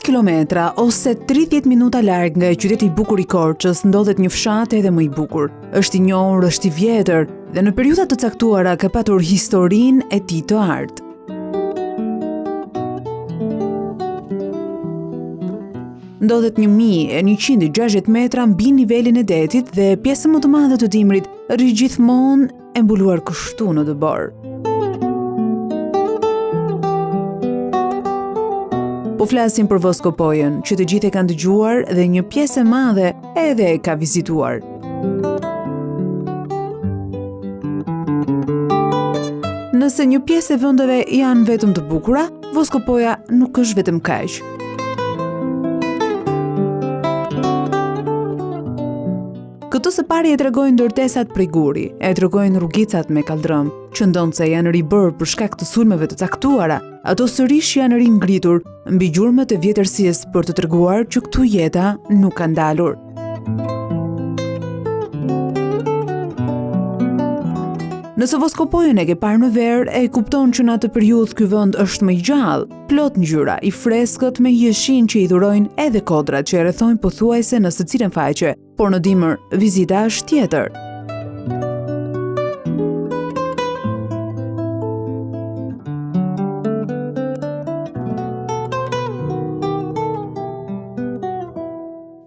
kilometra ose 30 minuta larg nga qyteti i bukur i Korçës ndodhet një fshat edhe më i bukur. Është i njohur, është i vjetër dhe në periudha të caktuara ka patur historinë e tij të artë. Ndodhet 1160 metra mbi nivelin e detit dhe pjesën më të madhe të dimrit rri gjithmonë e mbuluar kështu në dëbor. Po flasim për Voskopojën, që të gjithë e kanë dëgjuar dhe një pjesë e madhe edhe e ka vizituar. Nëse një pjesë e vendeve janë vetëm të bukura, Voskopoja nuk është vetëm kaq. Këto së pari e tregojnë ndërtesat prej guri, e tregojnë rrugicat me kaldrëm, që ndonë se janë ribërë për shkak të sulmeve të caktuara, ato sërish janë ringritur mbi gjurmët e vjetërsisë për të treguar që këtu jeta nuk ka ndalur. Nëse Voskopojën e ke parë në verë, e kupton që në atë periudhë ky vend është më i gjallë, plot ngjyra, i freskët me jeshin që i dhurojnë edhe kodrat që e rrethojnë pothuajse në secilën faqe, por në dimër vizita është tjetër.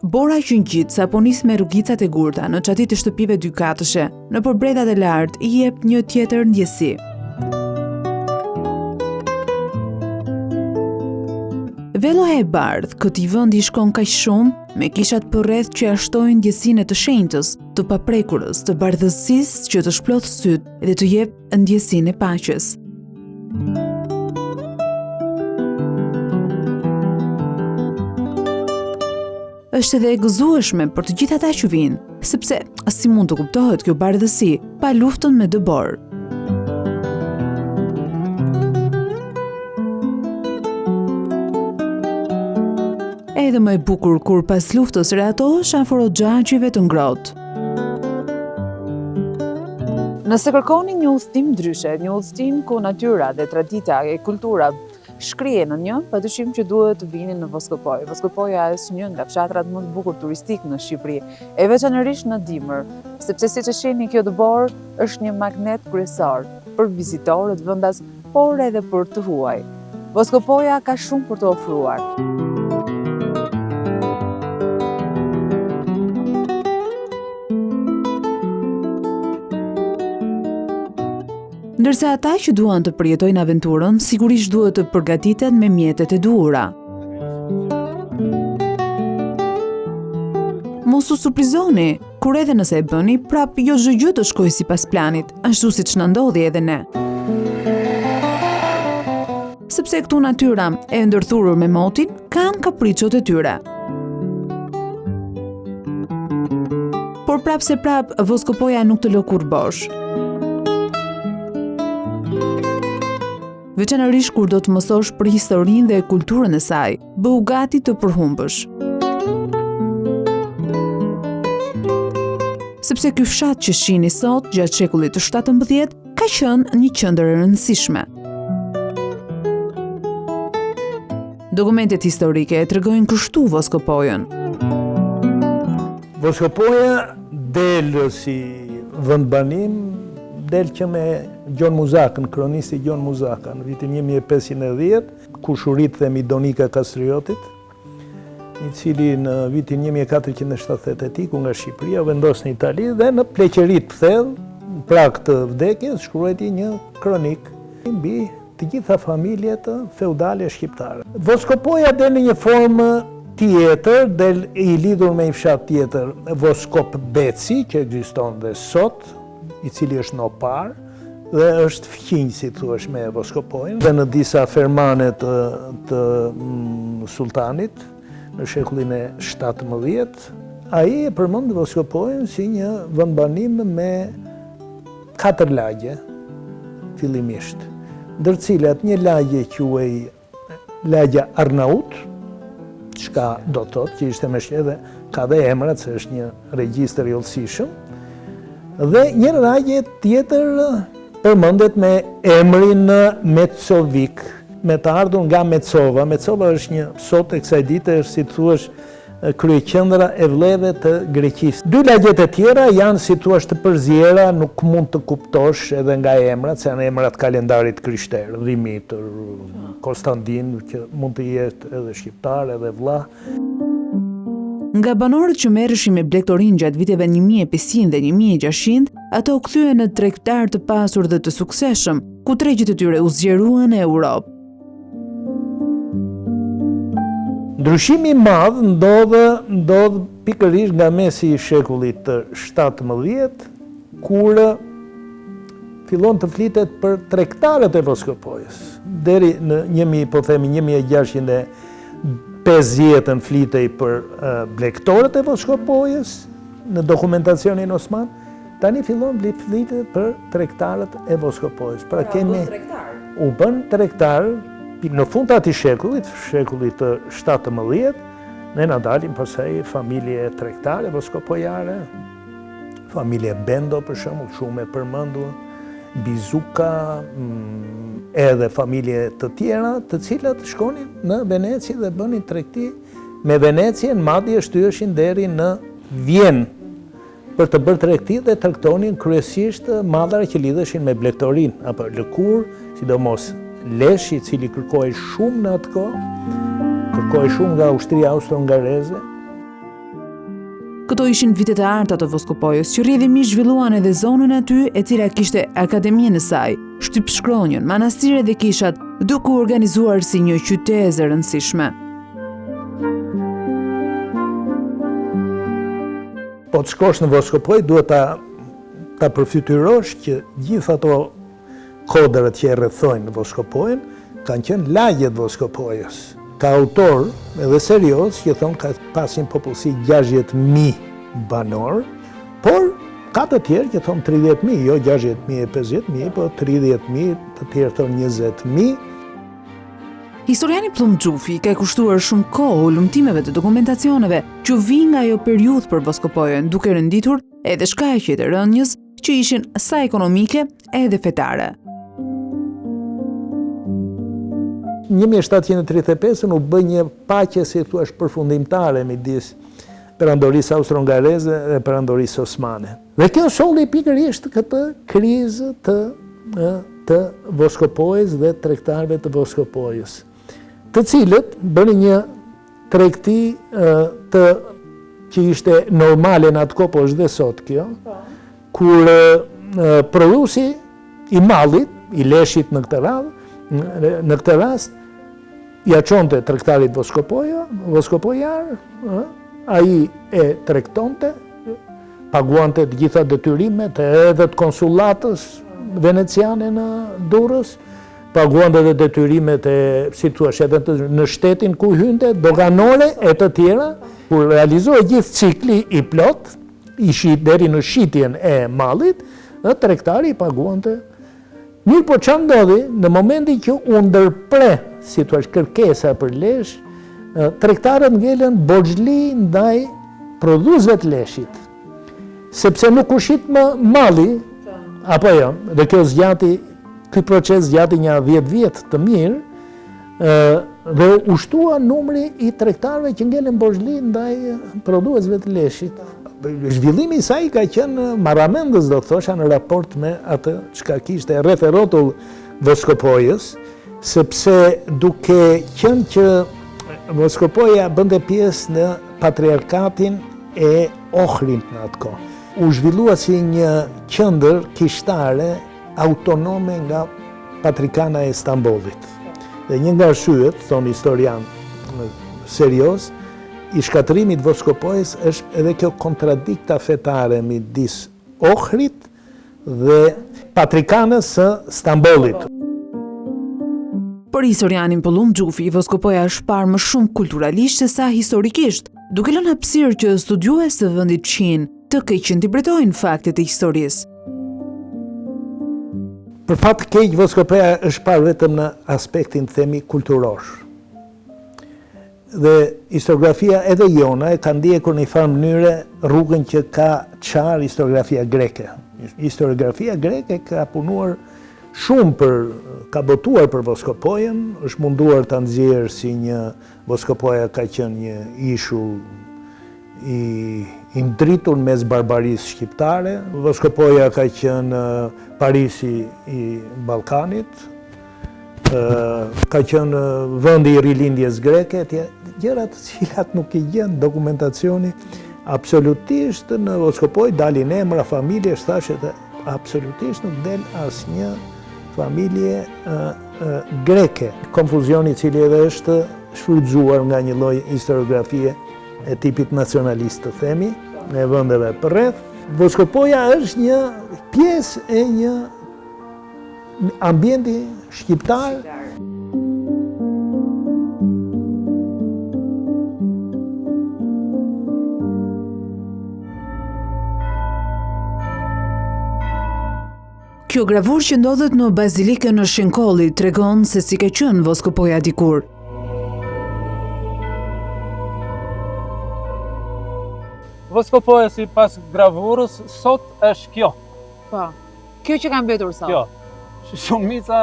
Bora që ngjit sapo nis me rrugicat e gurta në çatit të shtëpive dykatëshe, në përbredhat e lartë i jep një tjetër ndjesi. Veloja e bardhë, këtij vendi shkon kaq shumë, me kishat përreth që ashtojnë ndjesinë të shenjtës, të paprekurës, të bardhësisë që të shploth syt dhe të jep ndjesinë e paqes. Është edhe e gëzueshme për të gjithë ata që vinë, sepse si mund të kuptohet kjo bardhësi pa luftën me dëbor. Edhe më e bukur kur pas luftës rehatohesh afër xhaxhive të ngrohtë. Nëse kërkoni një udhëtim ndryshe, një udhëtim ku natyra dhe tradita e kultura shkrije në një, padyshim që duhet të vini në Voskopojë. Voskopoja është një nga fshatrat më të bukur turistik në Shqipëri, e veçanërisht në dimër, sepse siç e shihni kjo dëbor është një magnet kryesor për vizitorët vendas, por edhe për të huaj. Voskopoja ka shumë për të ofruar. Ndërsa ata që duan të përjetojnë aventurën, sigurisht duhet të përgatiten me mjetet e duhura. Mos u surprizoni, kur edhe nëse e bëni, prap jo çdo gjë të shkojë sipas planit, ashtu siç na ndodhi edhe ne. Sepse këtu natyra e ndërthurur me motin kanë kapriçot e tyre. Por prap se prap Voskopoja nuk të lë kur bosh. Veçanërisht kur do të mësosh për historinë dhe kulturën e saj, bëu gati të përhumbësh. Sepse ky fshat që shihni sot, gjatë shekullit të 17, ka qenë një qendër e rëndësishme. Dokumentet historike e tregojnë kështu Voskopojën. Voskopoja del si vendbanim, del që me Gjon Muzakën, kronisti Gjon Muzaka, në vitin 1510, kushurit dhe Donika Kastriotit, i cili në vitin 1470 iku nga Shqipëria, vendos në Itali dhe në pleqerit pëthedh, në prag të vdekjes, shkruajti një kronik mbi të gjitha familjet feudale shqiptare. Voskopoja del në një formë tjetër, del i lidhur me një fshat tjetër, Voskop Beci, që ekziston dhe sot, i cili është nopar, dhe është fqinj, si thuash, me Voskopojën. Dhe në disa fermanet të sultanit, në shekullin e 17, ai e përmend Voskopojën si një vendbanim me 4 lagje, fillimisht. Ndër cilat një lagje quhej lagja Arnaut, çka do të thotë që ishte me edhe ka dhe emrat, se është një regjistër i hollësishëm. Dhe një lagje tjetër përmendet me emrin Metsovik, me të ardhur nga Mecova. Mecova është një, sot e kësaj dite është, si thuaç, kryeqendra e vleve të Greqisë. Dy lagjet e tjera janë, si thuaç, të përzjera, nuk mund të kuptosh edhe nga emrat, se janë emrat kalendarit krishter, Dhimitër, Konstantin, që mund të jetë edhe shqiptar, edhe vlla. Nga banorët që merreshin me blegtorin gjatë viteve 1500 dhe 1600, ata u kthyen në tregtar të pasur dhe të suksesshëm, ku tregjet e tyre u zgjeruan në Europë. Ndryshimi i madh ndodh pikërisht nga mesi i shekullit të 17, kur fillon të flitet për tregtarët e Voskopojës. Deri në 1650 flitej për blegtorët e Voskopojës në dokumentacionin osman, tani fillon flitet për tregtarët e Voskopojës. Pra kemi u bën tregtar. Në fund të atij shekullit të 17, ne na dalim pastaj familje tregtare voskopojare, familje Bendo për shembull, shumë e përmendur, Bizuka, edhe familje të tjera, të cilat shkonin në Veneci dhe bënin tregti me Venecien, madje shtyheshin deri në Vjenë për të bërë tregti dhe tregtonin kryesisht madhara që lidheshin me blegtorin apo lëkurë, sidomos Leshi, i cili kërkoi shumë në atë kohë, kërkoi shumë nga ushtria austro-hungareze. Këto ishin vitet e arta të Voskopojës, që rrjedhimisht zhvilluan edhe zonën aty, e cila kishte akademinë e saj, shtypshkronjën, manastire dhe kishat, duke u organizuar si një qytet e rëndësishme. Po të shkosh në Voskopojë, duhet ta përfytyrosh që gjithë ato kodrat që e rrethojnë Voskopojën kanë qenë lagjet Voskopojës. Ka autor edhe serioz që thonë ka pasin popullsi 60.000 banor, por ka të tjerë që thonë 30.000, jo 60.000 e 50.000, po 30.000, të tjerë thonë 20.000. Historiani Plum Xhufi ka kushtuar shumë kohë ulëmtimeve të dokumentacioneve që vijnë nga ajo periudhë për Voskopojën, duke renditur edhe shkaqjet e rënjës që ishin sa ekonomike edhe fetare. 1735 u bë një paqe, si thua, përfundimtare midis perandorisë austro-hungareze dhe perandorisë osmane. Dhe kjo solli pikërisht këtë krizë të Voskopojës dhe tregtarëve të Voskopojës, të cilët bënë një tregti që ishte normale në atë kohë, po është dhe sot kjo, kur prodhuesi i mallit, i leshit në këtë rast, ja çonte tregtarit voskopojar, ai e tregtonte, paguante të gjitha detyrimet edhe të konsullatës veneciane në Durrës, paguante edhe detyrimet e, si thua, edhe në shtetin ku hynte, doganore e të tjera, kur realizoi gjithë cikli i plot, deri në shitjen e mallit, tregtari i paguante. Mirë, po çfarë ndodhi në momentin që u ndërpre, si thua, kërkesa për lesh, tregtarët ngelen borxhli ndaj prodhuesve të leshit, sepse nuk u shit më malli, apo jo, dhe ky proces zgjati një 10 vjet të mirë, dhe u shtua numri i tregtarëve që ngelen borxhli ndaj prodhuesve të leshit. Zhvillimi i saj ka qenë marramendës, do të thosha, në raport me atë çka kishte rreth e rrotull Voskopojës, sepse duke qenë që Voskopoja bënte pjesë në patriarkatin e Ohrit në atë kohë, u zhvillua si një qendër kishtare autonome nga Patrikana e Stambollit. Dhe një nga arsyet, thon historian serioz, i shkatërimit Voskopojës është edhe kjo kontradikta fetare midis Ohrit dhe Patrikanës së Stambollit. Për historianin Plum Xhufi, Voskopoja është parë më shumë kulturalisht se sa historikisht, duke lënë hapësirë që studiues të vendit Çin të keq interpretojnë faktet e historisë. Për fat të keq, Voskopoja është parë vetëm në aspektin, themi, kulturor. Dhe historiografia edhe jona e ka ndjekur në një farë mënyre rrugën që ka qarë historiografia greke. Historiografia greke ka punuar shumë ka botuar për Voskopojen, është munduar të nxjerrë si një Voskopoja ka qenë një ishull i ndritur mes barbarisë shqiptare. Voskopoja ka qenë Parisi i Ballkanit, ka qenë vendi i rilindjes greke, gjëra të cilat nuk i gjen dokumentacioni absolutisht në Voskopoj, dalin emra, familje, thashë absolutisht nuk del asnjë familje greke. Konfuzioni i cili edhe është shfrytzuar nga një lloj historiografie e tipit nacionalist, të themi, e vendeve përreth. Voskopoja është një pjesë e një ambienti shqiptar. Kjo gravurë që ndodhet në Bazilikën në Shenkolli tregon se si ka qenë Voskopoja dikur. Voskopoja si pas gravurës, sot është kjo. Po. Kjo që ka mbetur sot. Kjo. Shumica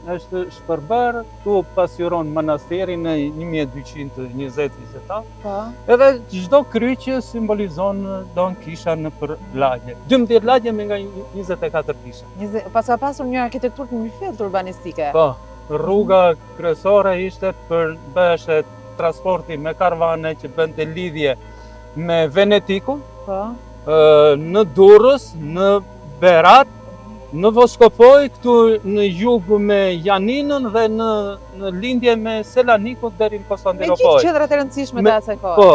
është shpërbër, tu pasjuron manastirin në 1220-ta. Po. Edhe çdo kryqë simbolizon don kisha në për lagje. 12 lagje me nga 24 kisha. Pas ka pasur një arkitekturë të mbyllët urbanistike. Po. Rruga kryesore ishte për bëheshe transporti me karvane që bënte lidhje me Venetikun, po. Në Durrës, në Berat, në Voskopoj, këtu në jug me Janinën dhe në lindje me Selanikut deri në Konstantinopol. Me gjithë qendrat e rëndësishme të asaj kohe. Po.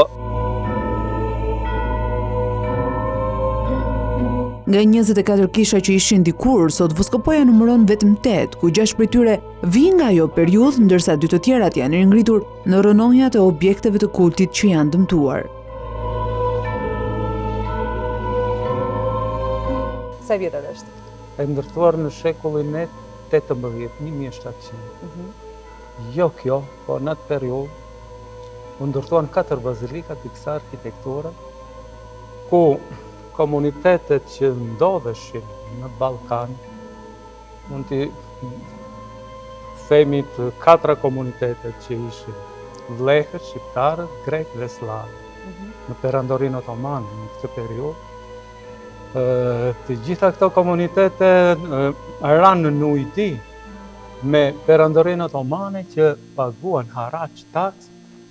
Nga 24 kisha që ishin dikur, sot Voskopoja numëron vetëm 8, ku 6 prej tyre vijnë nga ajo periudhë, ndërsa 2 të tjerat janë ringritur në rënonjat e objekteve të kultit që janë dëmtuar. Sa vjetë është? E ndërtuar në shekullin e 18, 1700. Jo kjo, po në atë periudhë u ndërtuan 4 bazilika të kësaj arkitekture, ku komunitetet që ndodheshin në Ballkan, mund të themi të 4 komunitetet që ishin vlehët, shqiptarët, grek dhe slavë, në perandorinë otomane në këtë periudhë. Të gjitha këto komunitete ranë në ujdi me perandorinë otomane që paguan haraq, taks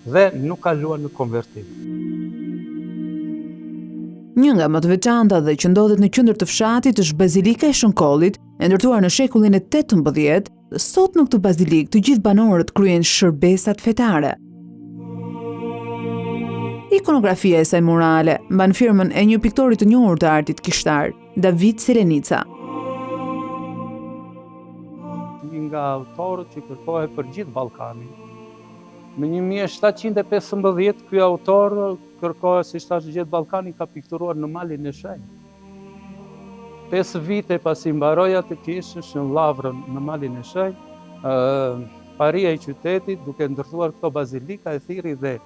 dhe nuk kaluan në konvertim. Një nga më të veçanta dhe që ndodhet në qendër të fshatit është Bazilika e Shënkollit, e ndërtuar në shekullin e 18. Sot në këtë bazilikë të gjithë banorët kryejnë shërbesat fetare. Ikonografia e saj murale mban firmën e një piktori të njohur të artit kishtar, David Serenica. Një nga autorët që kërkohet për gjithë Ballkanin. Në 1715 ky autor kërkohet, si thash, gjithë Ballkani ka pikturuar në malin e shenjtë. 5 vite pasi mbaroi atë kishësh në Llavrën në malin e shenjtë, paria i qytetit duke ndërtuar këto bazilika e thirrri dhe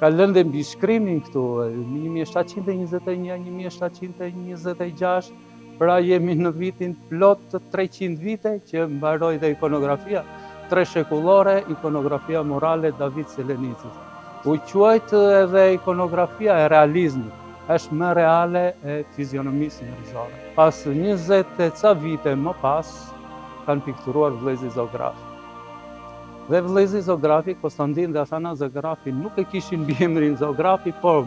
ka lënë mbi shkrimin këtu, 1721-1726, pra jemi në vitin plot të 300 vite që mbaroi dhe ikonografia 3 shekullore, ikonografia murale David Selenicës. U quajt edhe ikonografia e realizmit, është më reale e fizionomisë njerëzore. Pas 20 e ca vite më pas, kanë pikturuar vëllezërit zografi. Dhe vëllezërit zografi, Konstantin dhe Athana Zografi, nuk e kishin mbiemrin zografi, por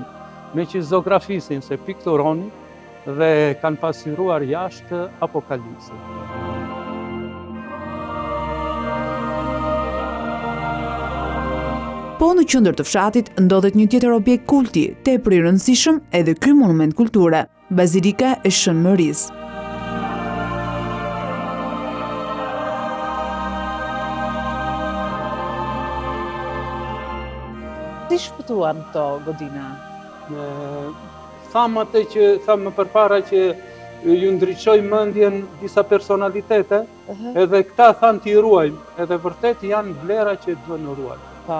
me që zografisin se pikturoni dhe kanë pasqyruar jashtë Apokalipsin. Po në qendër të fshatit ndodhet një tjetër objekt kulti, tepër i rëndësishëm edhe ky monument kulture, Bazilika e Shënmërisë. Si shpëtuan këto godina? Thamë përpara që ju ndriçoj mendjen disa personalitete, edhe këta thanë t'i ruajmë, edhe vërtet janë vlera që duhen ruajmë. Po.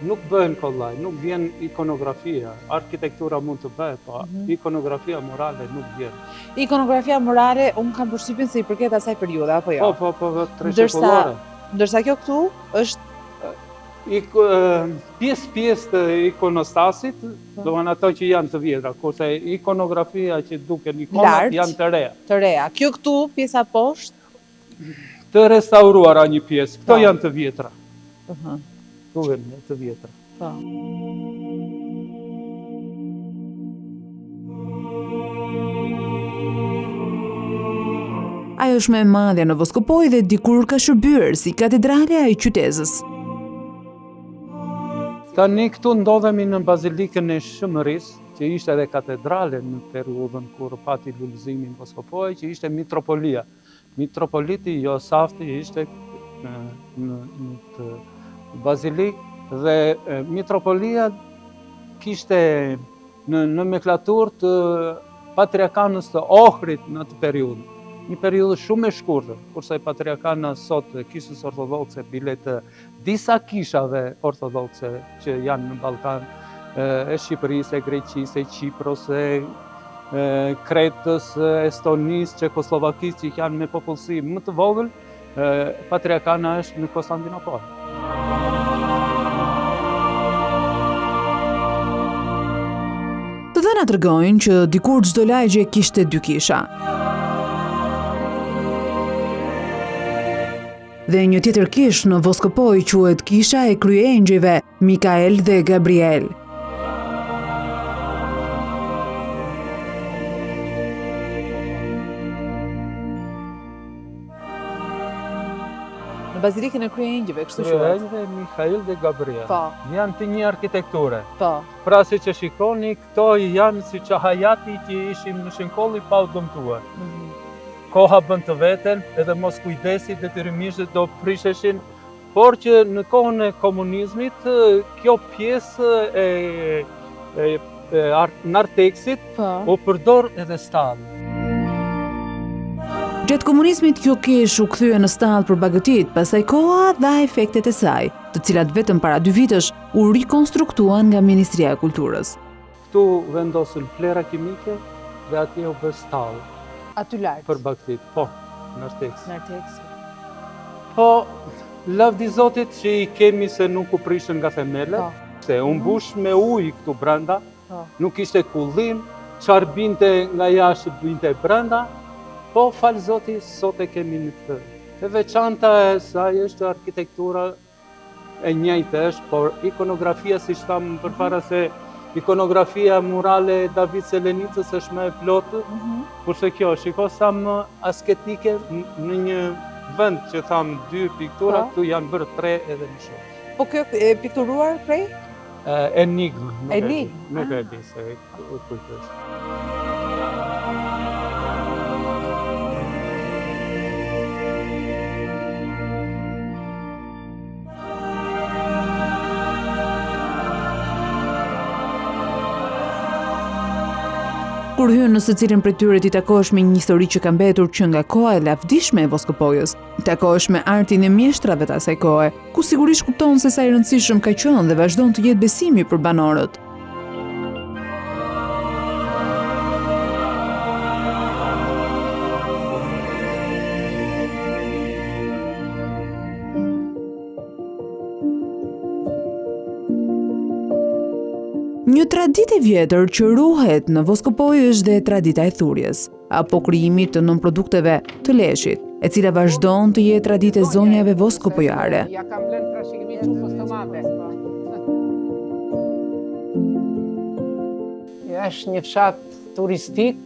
nuk bëhen kollaj, nuk vjen ikonografia. Arkitektura mund të bëhet, po ikonografia morale nuk vjen. Ikonografia morale, unë kam përshtypjen se i përket asaj periudhe, apo jo? Po, tre shekullore. Ndërsa kjo këtu është Pjesë të ikonostasit, do në ato që janë të vjetra, kurse ikonografia që duke ikonat janë të reja. Të reja. Kjo këtu, pjesa poshtë? Të restauruara një pjesë, këto janë të vjetra. Këto janë të vjetra. Ajo është më e madhe në Voskopoj dhe dikur ka shërbyer si katedrale e qytetës. Tani këtu ndodhemi në Bazilikën e Shëmërisë, që ishte edhe katedrale në periudhën kur pati lullëzimin Voskopoj, që ishte mitropolia. Mitropoliti Josafti ishte në të Bazilikë dhe mitropolia kishte në nomenklaturë të patriarkanës të Ohrit në atë periudhë. Një periudhë shumë e shkurtër, kurse patriarkana sot kishës ortodokse bile të disa kishave ortodokse që janë në Ballkan, e Shqipërisë, e Greqisë, e Kipros, e Kretës, Estonisë, Çekoslovakisë, që janë me popullsi më të vogël, patriarkana është në Konstantinopol. Të dhëna tregojnë që dikur çdo lagje kishte dy kisha. Dhe një tjetër kish në Voskopoj quhet kisha e kryengjëjve Mikael dhe Gabriel. Në Bazilikën e kryengjëjve, kështu quhet. Kryengjëjve Mikael dhe Gabriel. Janë të një arkitekture. Pra si që shikoni, këto janë si që hajati që ishim në shënkolli pa u dëmtuar. Koha bën të veten, edhe mos kujdesi detyrimisht do prisheshin, por që në kohën e komunizmit, kjo pjesë e narteksit u përdor edhe stallë. Gjatë komunizmit kjo kish u kthye në stallë për bagëtit, pastaj koha dha efektet e saj, të cilat vetëm para 2 vitësh u rikonstruktuan nga Ministria e Kulturës. Këtu vendosën flera kimike dhe atje u bë stallë. Aty lart. Për bagëtit, po, narteksit. Po, lavdi Zotit që i kemi se nuk u prishën nga themelet, se u mbush me ujë këtu brenda, nuk ishte kullim, çfarë binte nga jashtë binte brenda, po falë Zotit sot e kemi në këtë. E veçanta e saj është arkitektura e njëjtë është, por ikonografia si thamë përpara se ikonografia murale e David Selenicës është më e plotë, kurse kjo, shiko sa më asketike në një vend që thamë 2 piktura, këtu janë bërë 3 edhe më shumë. Po kjo e pikturuar prej? Enigma. Nuk e di se kujt është. Kur hyn në secilin prej tyre ti takohesh me një histori që ka mbetur që nga koha e lavdishme e Voskopojës. Takohesh me artin e mjeshtrave të asaj kohe, ku sigurisht kupton se sa i rëndësishëm ka qenë dhe vazhdon të jetë besimi për banorët. Një traditë e vjetër që ruhet në Voskopoj është dhe tradita e thurjes, apo krijimit të nënprodukteve të leshit, e cila vazhdon të jetë traditë e zonjave voskopojare. Është një fshat turistik,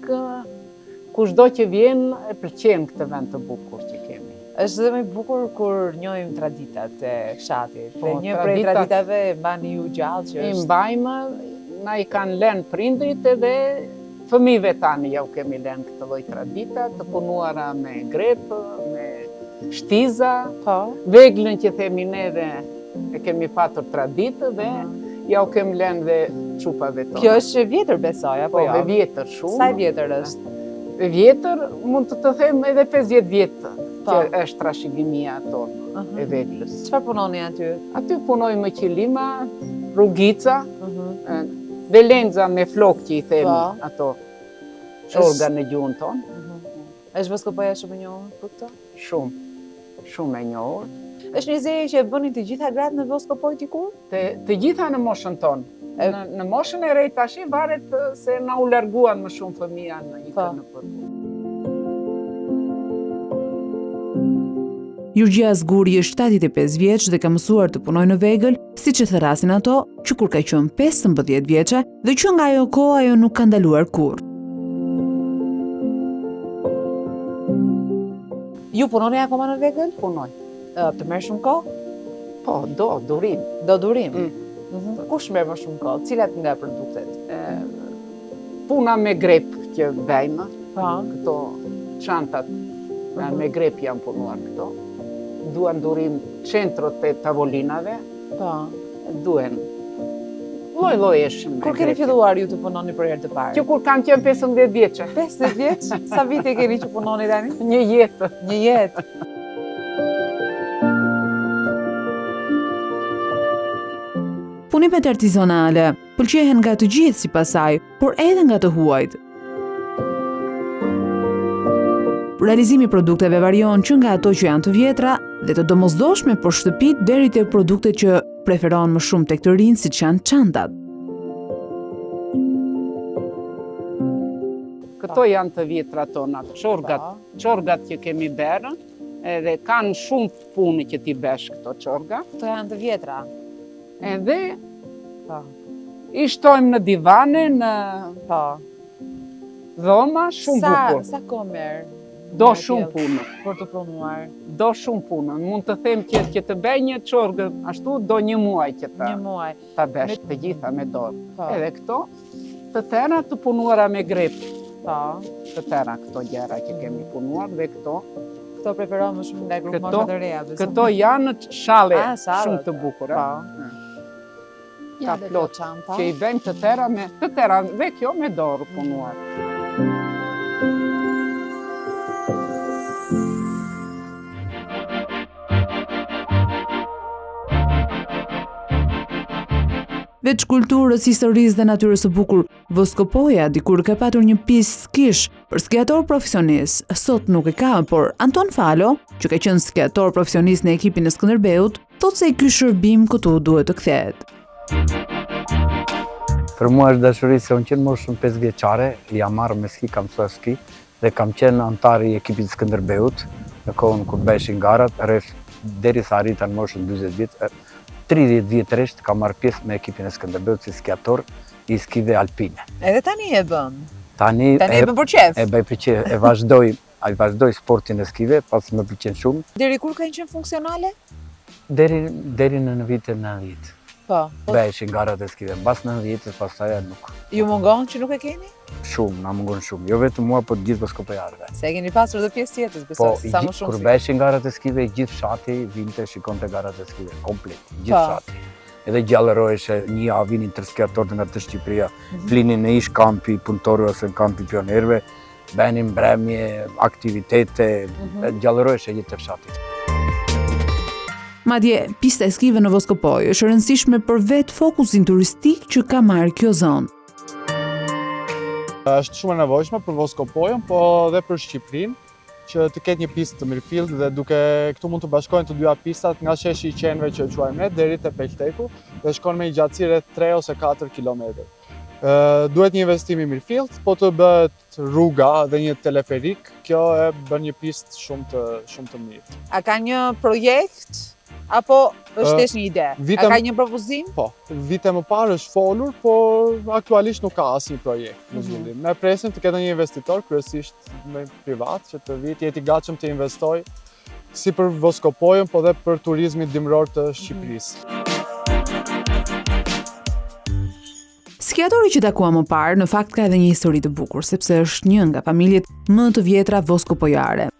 kushdo që vjen e pëlqen këtë vend të bukur që kemi. Është dhe më bukur kur njohim traditat e fshatit. Dhe një prej traditave mbani ju gjallë që është... I mbajmë, na i kanë lënë prindrit edhe fëmijëve tani ja u kemi lënë këtë lloj tradita, të punuara me grep, me shtiza, veglën që themi neve e kemi patur traditë dhe ja u kemi lënë dhe çupave tona. Kjo është e vjetër besoj, apo jo? Po, e vjetër shumë. Sa e vjetër është? E vjetër, mund të them edhe 50 vjetë që është trashëgimia tonë e Veglës. Çfarë punoni aty? Aty punoj me qilima, rrugica, belenza me flok që i themi ato, shorga në gjuhën tonë. Është Voskopoja shumë e njohur për këtë? Shumë e njohur. Është një zëje që e bënin të gjitha gratë në Voskopoj dikur? Të gjitha në moshën tonë. Në moshën e re tash varet se na u larguan më shumë fëmija në ikën në përpunë. Jurgjia Zguri është 75 vjeç dhe ka mësuar të punojë në Vegël, siç e therasin ato, që kur ka qenë 15 vjeçe dhe që nga ajo kohë ajo nuk ka ndaluar kurrë. Ju punoni akoma në Vegël? Punoj. Të merr shumë kohë? Po, durim. Do durim? Kush merr më shumë kohë? Cilat nga produktet? Puna me grep që bëjmë, këto çantat me grep janë punuar këto. Duan durim centrot e tavolinave, duen lloj-llojeshëm. Kur keni filluar ju të punoni për herë të parë? Që kur kam qenë 15 vjeçe. 15 vjeç? Sa vite keni që punoni tani? Një jetë. Një jetë. Punimet artizanale pëlqehen nga të gjithë sipas saj, por edhe nga të huajt. Realizimi i produkteve varion që nga ato që janë të vjetra dhe të domosdoshme për shtëpit deri tek produktet që preferon më shumë tek të rinj, siç janë çantat. Këto janë të vjetra tona, çorgat që kemi bërë, edhe kanë shumë punë që ti bësh këto çorga. Këto janë të vjetra. Edhe i shtojmë në divane, në dhoma, shumë bukur. Sa kohë merr? Do shumë punë. Për të punuar? Do shumë punë. Mund të them që të bëj një çorgë ashtu do një muaj që ta bësh të gjitha me dorë. Edhe këto, të tëra të punuara me grep. Të tëra këto gjëra që kemi punuar dhe këto. Këto preferohen më shumë nga grupë mosha të reja. Këto janë shalle shumë të bukura. Ka plot që i bëjmë të tëra dhe kjo me dorë punuar. Veç kulturës, historisë dhe natyrës së bukur, Voskopoja dikur ka patur një pistë skish për skiator profesionist. Sot nuk e ka, por Anton Falo, që ka qenë skiator profesionist në ekipin e Skënderbeut, thotë se ky shërbim këtu duhet të kthehet. Për mua është dashuri se unë qenë më shumë 5 vjeçare, jam marrë me ski, kam mësuar ski dhe kam qenë antar i ekipit Skënderbeut në kohën kur bëheshin garat, derisa arrita në moshën 40 vjet. 30 vjet rresht kam marrë pjesë me ekipin e Skënderbeut si skiator i skive alpine. Edhe tani e bën? Tani e bën për qef? E bëj për qef, vazhdoj sportin e skive, pasi më pëlqen shumë. Deri kur ka qenë funksionale? Deri në vitin 90. Po. Bëheshin garat e skive, mbas 90-s pastaj nuk. Ju mungon që nuk e keni? Shumë, na mungon shumë. Jo vetëm mua, por të gjithë voskopojarëve. Se e keni pasur edhe pjesë tjetër, besoj, sa më shumë. Kur bëheshin garat e skive, gjithë fshati vinte shikonte garat e skive, komplet, gjithë fshati. Edhe gjallëroheshe, një javë vinin 3 skiatorë nga të Shqipëria, flinin në ish kampi punëtorëve ose në kampi pionerëve, bënin mbrëmje, aktivitete, gjallëroheshe gjithë të fshati. Madje, pista e skive në Voskopoj është e rëndësishme për vetë fokusin turistik që ka marrë kjo zonë. Është shumë e nevojshme për Voskopojën, po dhe për Shqipërinë, që të ketë një pistë të Mirfield dhe duke këtu mund të bashkojnë të dyja pistat nga sheshi i qenëve që quajmë ne deri te Pelteku dhe shkon me një gjatësi rreth 3 ose 4 kilometër. Duhet një investim i Mirfield, po të bëhet rruga dhe një teleferik, kjo e bën një pistë shumë të mirë. A ka një projekt? Apo është thjesht një ide? A ka një propozim? Po, vite më parë është folur, por aktualisht nuk ka asnjë projekt në zhvillim. Ne presim të ketë një investitor, kryesisht privat, që të vijë jeti gatshëm të investoj si për Voskopojën, po dhe për turizmin dimror të Shqipërisë. Skiatori që takuam më parë, në fakt ka edhe një histori të bukur, sepse është një nga familjet më të vjetra voskopojare.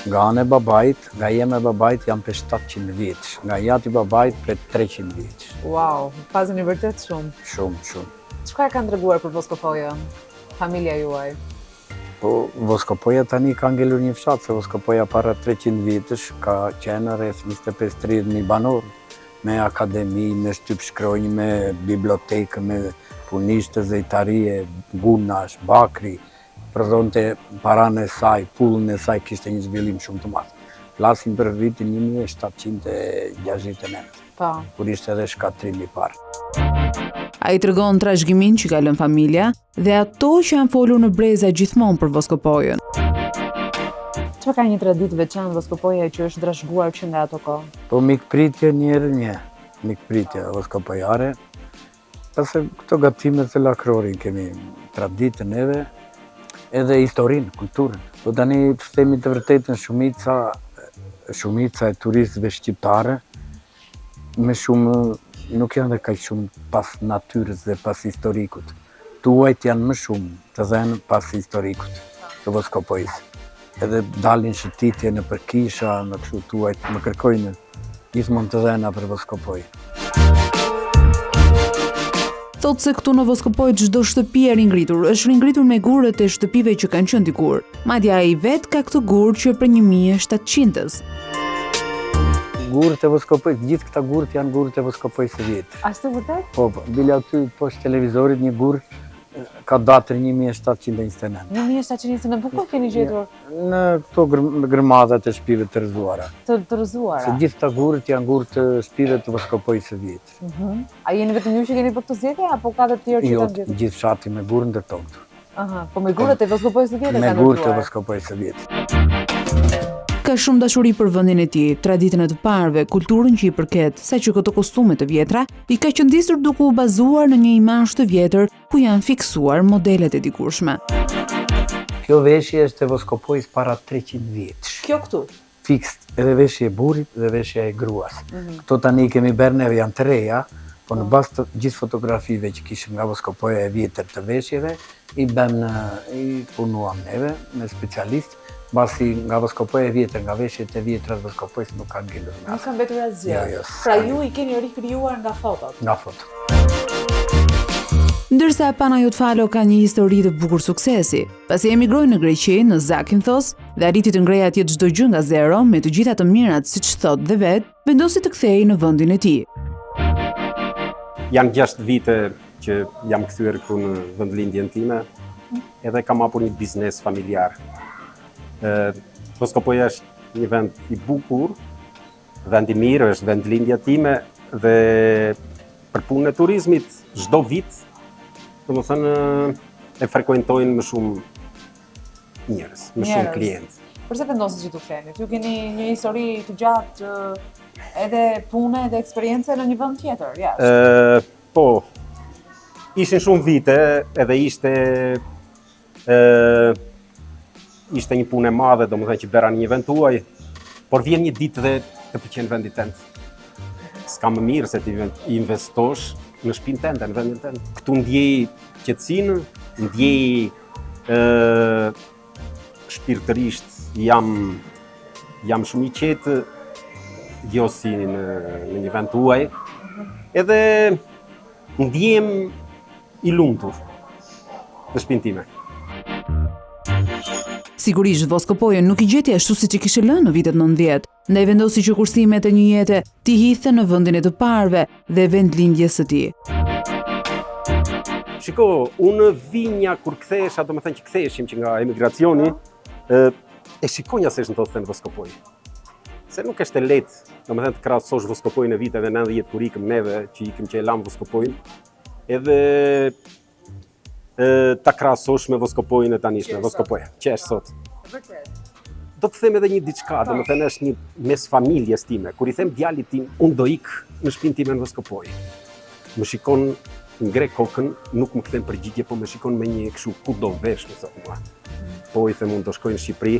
Nga anë e babait, nga jeme e babait jam për 700 vjeç, nga jati babait për 300 vjeç. Wow, pasën i vërtet shumë. Shumë. Çfarë kanë treguar për Voskopojën, familja juaj? Po, Voskopoja tani ka ngelur një fshat, se Voskopoja para 300 vitësh ka qenë rreth 25-30.000 banor, me akademi, me shtyp shkronjë, me bibliotekë, me punishtë, zejtarie, gunash, bakri, prodhonte paranë e saj, pullën e saj kishte një zhvillim shumë të madh. Flasim për vitin 1769, kur ishte edhe shkatrimi i parë. Ai tregon trashëgimin që ka lënë familja dhe ato që janë folur në breza gjithmonë për Voskopojën. Çfarë ka një traditë veçantë Voskopoja që është trashëguar që nga ato kohë? Po mikpritje mikpritje voskopojare, pse këto gatimet e lakrorin kemi traditën edhe historinë, kulturën. Po tani të themi të vërtetën shumica e turistëve shqiptare me shumë nuk janë dhe kaq shumë pas natyrës dhe pas historikut. Tuajt janë më shumë të dhenë pas historikut të Voskopojës. Edhe dalin shëtitje në përkisha, në kështu tuajt më kërkojnë gjithmonë të dhena për Voskopojë. Thotë se këtu në Voskopojë çdo shtëpi e është ringritur me gurët e shtëpive që kanë qenë dikur. Madje ai vet ka këtë gurë që për 1700-s. Gurët e Voskopojës, gjithë këta gurët janë gurët e Voskopojës së vjetër. Ashtu vërtet? Po, bile aty poshtë televizorit një gurë ka datër 1729. 1729, po ku keni gjetur? Në këto gërmadat e shtëpive të rrëzuara. Të rrëzuara? Se gjithë këta gurët janë gurët të shtëpive të Voskopojës së vjetër. A jeni vetëm ju që keni për këtë zgjedhje apo ka të tjerë që Jo, kanë gjetur? gjithë fshati me gurën ndërtogët. Po me gurët e Voskopojës së vjetër Me kanë gurët e ndërtuar? Voskopojës së vjetër. Ka shumë dashuri për vendin e tij, traditën e të parëve, kulturën që i përket, saqë këto kostume të vjetra i ka qëndisur duke u bazuar në një imazh të vjetër ku janë fiksuar modelet e dikurshme. Kjo veshje është e Voskopojës para 300 vjetësh. Kjo këtu? Fikst, edhe veshje e burrit dhe veshje e gruas. Këto tani kemi bërë neve janë të reja, po në bazë të gjithë fotografive që kishim nga Voskopoja e vjetër të veshjeve, i punuam neve me specialistë. Basi nga Voskopoja e vjetër, nga veshjet e vjetra të Voskopojës nuk ka ngelur nga. Nuk ka mbetur asgjë. Jo, Pra ju i keni rikrijuar nga fotot. Nga foto. Ndërsa Panajotfalo ka një histori të bukur suksesi. Pasi emigroi në Greqi, në Zakynthos, dhe arriti të ngreja atje çdo gjë nga zero, me të gjitha të mirat siç thot dhe vet, vendosi të kthehej në vendin e tij. Janë 6 vite që jam kthyer këtu në vendlindjen time, edhe kam hapur një biznes familjar. Voskopoja është një vend i bukur, vend i mirë, është vendlindja time dhe për punën e turizmit çdo vit, domethënë e frekuentojnë më shumë njerëz, më shumë klientë. Përse vendosni që tu ktheheni? Ju keni një histori të gjatë edhe pune dhe eksperiencë në një vend tjetër, jashtë. Po, ishin shumë vite edhe ishte një punë e madhe, domethënë që bëra në një vend tuaj, por vjen një ditë dhe të pëlqen vendi tënd. S'ka më mirë se të investosh në shtëpinë tënde, në vendin tënd. Këtu ndjej qetësinë, ndjej shpirtërisht jam shumë i qetë, jo si në një vend tuaj, edhe ndjem i lumtur në shtëpinë time. Sigurisht, Voskopojën nuk i gjeti ashtu siç i kishte lënë në vitet 90, ndaj vendosi që kursimet e një jete t'i hidhte në vendin e të parëve dhe vendlindjes së tij. Shiko, unë vinja kur kthehesha, domethënë që ktheheshim që nga emigracioni, e shikonja se është në Voskopojë. Se nuk është e lehtë, domethënë të krahasosh Voskopojën e viteve 90 kur ikëm neve, që ikëm që e lam Voskopojën, edhe ta krahasosh me Voskopojën e tanishme, Voskopoja, që është sot. Do të them edhe një diçka, domethënë është një mes familjes time. Kur i them djalit tim, unë do ik në shtëpinë time në Voskopojë. Më shikon, ngre kokën, nuk më kthen përgjigje, po më shikon me një kështu ku do vesh, më thotë mua. Po i them unë do shkoj në Shqipëri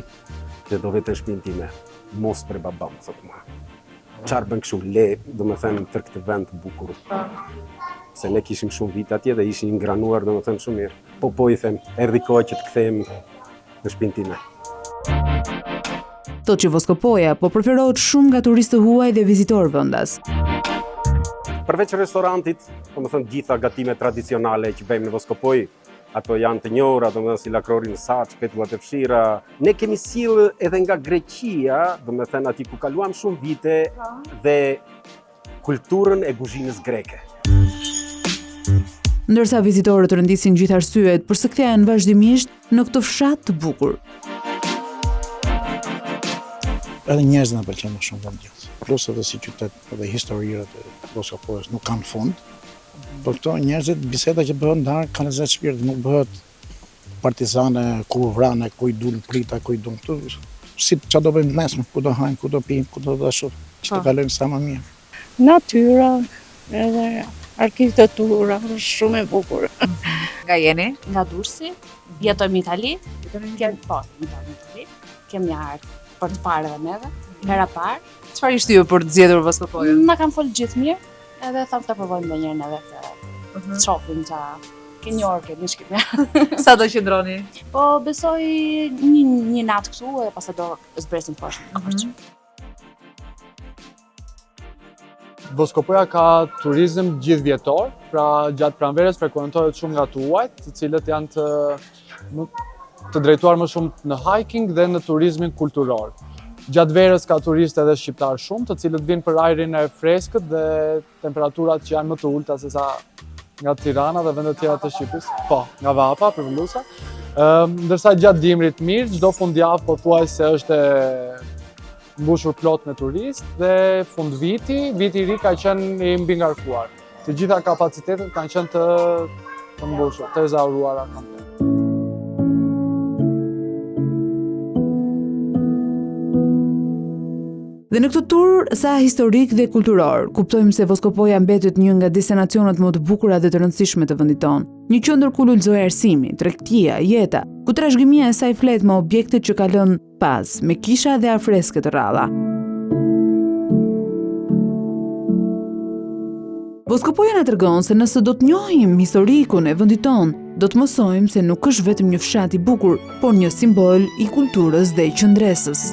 dhe do vetë në shtëpinë time. Mos për babam, thotë mua. Çfarë bën kështu le, domethënë tër këtë vend të bukur. Se ne kishim shumë vite atje dhe ishin ngranuar domethënë shumë mirë. Po i them, erdhi koha që të kthehem në shtëpinë time. Thotë që Voskopoja po preferohet shumë nga turistë huaj dhe vizitorë vendas. Përveç restorantit, domethënë gjitha gatimet tradicionale që bëjmë në Voskopoj, ato janë të njohura, domethënë si lakrori në saç, petullat e fshira. Ne kemi sill edhe nga Greqia, domethënë aty ku kaluam shumë vite dhe kulturën e kuzhinës greke. Ndërsa vizitorët rëndisin gjithë arsyet për së kthehen vazhdimisht në këtë fshat të bukur. Edhe njerëzit na pëlqen më shumë vendi. Plus edhe si qytet, edhe historirat e Voskopojës nuk kanë fund. Por këto njerëzit, biseda që bëhen darkë kanë zë shpirt, nuk bëhet partizane, ku vrane, ku i dun prita, ku i dun këtu. Si çfarë do bëjmë nesër, ku do hajmë, ku do pijmë, ku do dashur, që të kalojmë sa më mirë. Natyra, edhe arkitektura, shumë e bukur. Nga jeni? Nga Durrësi, jetojmë në Itali, kemi ardhur për të parë edhe neve, hera parë. Çfarë ishte ju për të zgjedhur Voskopojën? Na kanë folë gjithë mirë, edhe thamë të provojmë ndonjëherë neve të shohim ça ke një orë kemi shkime. Sa do qëndroni? Po besoj një natë këtu e pastaj do zbresim poshtë në Korçë. Voskopoja ka turizëm gjithvjetor, pra gjatë pranverës frekuentohet shumë nga tuajt, të cilët janë të drejtuar më shumë në hiking dhe në turizmin kulturor. Gjatë verës ka turistë edhe shqiptarë shumë, të cilët vinë për ajrin e freskët dhe temperaturat që janë më të ulta se sa nga Tirana dhe vendet tjera të Shqipërisë. Po, nga Vapa, përvëllusa. Ndërsa gjatë dimrit mirë, çdo fundjavë pothuajse është mbushur plot me turistë dhe fundviti, viti i ri ka qenë i mbingarkuar. Të gjitha kapacitetet kanë qenë të mbushur, të ezauruara komplet. Dhe në këtë tur sa historik dhe kulturor, kuptojmë se Voskopoja mbetet një nga destinacionet më të bukura dhe të rëndësishme të vendit tonë. Një qendër ku lulëzoi arsimi, tregtia, jeta, ku trashëgimia e saj flet me objektet që ka lënë pas, me kisha dhe afreske të rralla. Voskopoja na tregon se nëse do të njohim historikun e vendit tonë, do të mësojmë se nuk është vetëm një fshat i bukur, por një simbol i kulturës dhe i qëndresës.